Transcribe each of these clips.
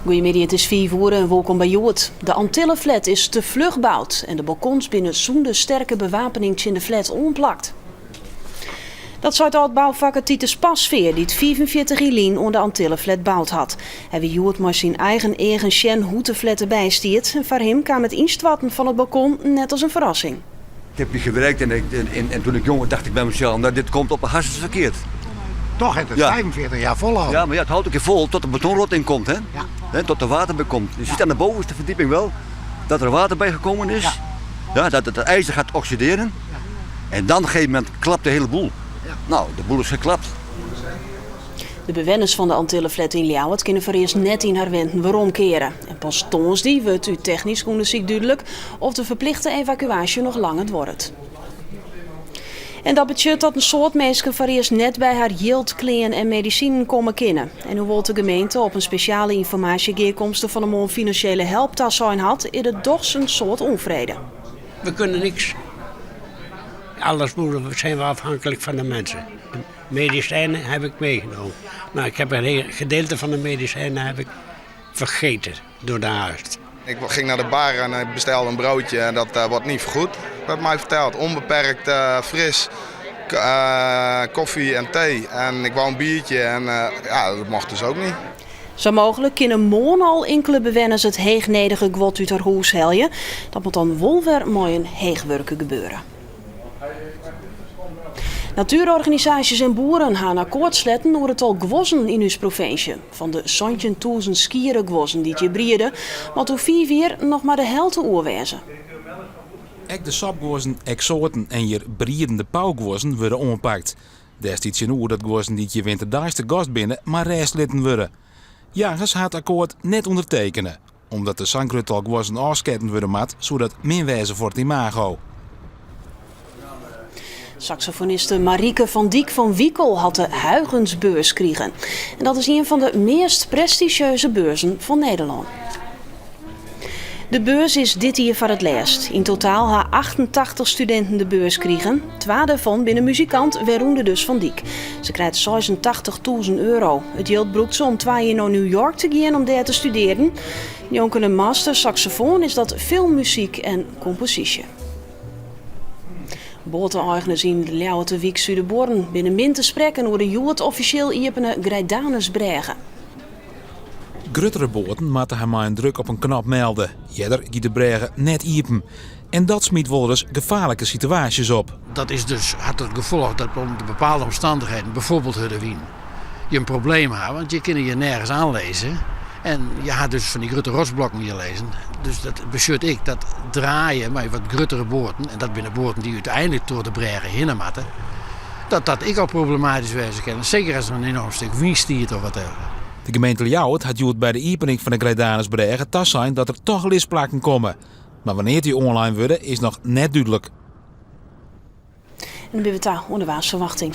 Goedemiddag, het is 5 uur en welkom bij Joet. De Antillenflat is te vlug gebouwd en de balkons binnen zoende sterke bewapening in de flat onplakt. Dat zou het bouwvakker Titus Pasveer, die het 45 jaar onder de Antillenflat bouwd had. Hij wie Joet maar zijn eigen Sjen hoe de flat erbij stiert. En voor hem kwam het instatten van het balkon net als een verrassing. Ik heb hier gewerkt en toen ik jong was dacht ik bij mezelf, nou, dit komt op een hartstikke verkeerd. Toch heeft het 45 jaar volhouden. Ja, maar ja, het houdt ook weer vol tot de betonrot in komt, hè? Ja. Hè, tot er water bij komt. Je ziet aan de bovenste verdieping wel dat er water bij gekomen is. Ja, dat het ijzer gaat oxideren. Ja. En dan op een gegeven moment klapt de hele boel. Ja. Nou, de boel is geklapt. De bewoners van de Antillenflat in Ljouwert kunnen voor eerst net in haar wenten weer omkeren. En pas toonsdag wordt u technisch onderzoek duidelijk of de verplichte evacuatie nog langer wordt. En dat betekent dat een soort mensen voor eerst net bij haar yield, kleren en medicijnen komen kennen. En hoewel de gemeente op een speciale informatiegeerkomst van een financiële helptas zijn had, is het toch een soort onvrede. We kunnen niks. Alles zijn we afhankelijk van de mensen. De medicijnen heb ik meegenomen. Nou, ik heb een heel gedeelte van de medicijnen heb ik vergeten door de haast. Ik ging naar de bar en ik bestelde een broodje en dat wordt niet vergoed. Werd mij verteld, onbeperkt fris, koffie en thee. En ik wou een biertje en dat mocht dus ook niet. Zo mogelijk kunnen morgen al enkele bewoners het heegnedige gwot uit haar huis heljen. Dat moet dan wel weer mooi een heegwerken gebeuren. Natuurorganisaties en boeren gaan akkoord sletten door het al gwossen in uw provincie. Van de 17.000 skieren gwossen die je brieden, maar toen 4 jaar nog maar de helft oorwezen. Ook de sapgwossen, exoten en je briedende pauwgwossen worden ompakt. Destijds in dat gwossen die je winterdaags te gast binnen, maar restlitten worden. Jagers had het akkoord net ondertekenen, omdat de zankruttal gwossen afsketten worden mat, zodat min wijzen voor het imago. Saxofoniste Marieke van Diek van Wiekel had de Huygens-beurs gekregen. En dat is een van de meest prestigieuze beurzen van Nederland. De beurs is dit jaar voor het laatst. In totaal hebben 88 studenten de beurs gekregen. 2 daarvan binnen muzikant, waaronder dus van Diek. Ze krijgt €86.000. Het geld broekt ze om 2 jaar naar New York te gaan om daar te studeren. Jonken een master saxofoon is dat filmmuziek en compositie. Boten-eigenaars in de Ljouwerte Wiek Zuiderborn binnen min te spreken hoe de Joet officieel iepene Grijdanus bregen. Gruttere boten moeten hem maar een druk op een knop melden. Jeder giet de bregen net iepen. En dat smiet wel eens gevaarlijke situaties op. Dat is dus had het gevolg dat onder bepaalde omstandigheden, bijvoorbeeld Hudewien, je een probleem hebt, want je kan je nergens aanlezen. En je had dus van die grote rotsblokken moet je lezen. Dus dat besluit ik, dat draaien met wat gruttere boten, en dat binnen boten die uiteindelijk door de bregen heen matten, dat ik al problematisch wezen kan. Zeker als er een enorm stuk wind stiert of wat dergelijks. De gemeente Ljouwert had Joet bij de opening van de Grijdanusbregen tas zijn dat er toch listplakken komen. Maar wanneer die online worden is nog net duidelijk. En dan ben we daar onder waarsverwachting.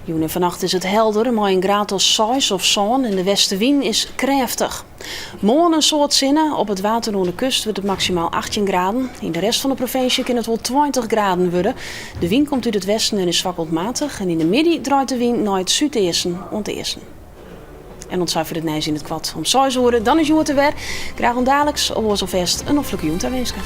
En vannacht is het helder, maar een graad of 6 of zon en de westenwind is krachtig. Morgen een soort zinnen, op het water onder de kust wordt het maximaal 18 graden. In de rest van de provincie kan het wel 20 graden worden. De wind komt uit het westen en is zwak tot matig. En in de middag draait de wind naar het zuidesten onteersten. En ontcijfer het nijs in het kwad. Om 6 uur, dan is Joet er weer. Graag om dadelijks, of alvast een opvlakje te wensen.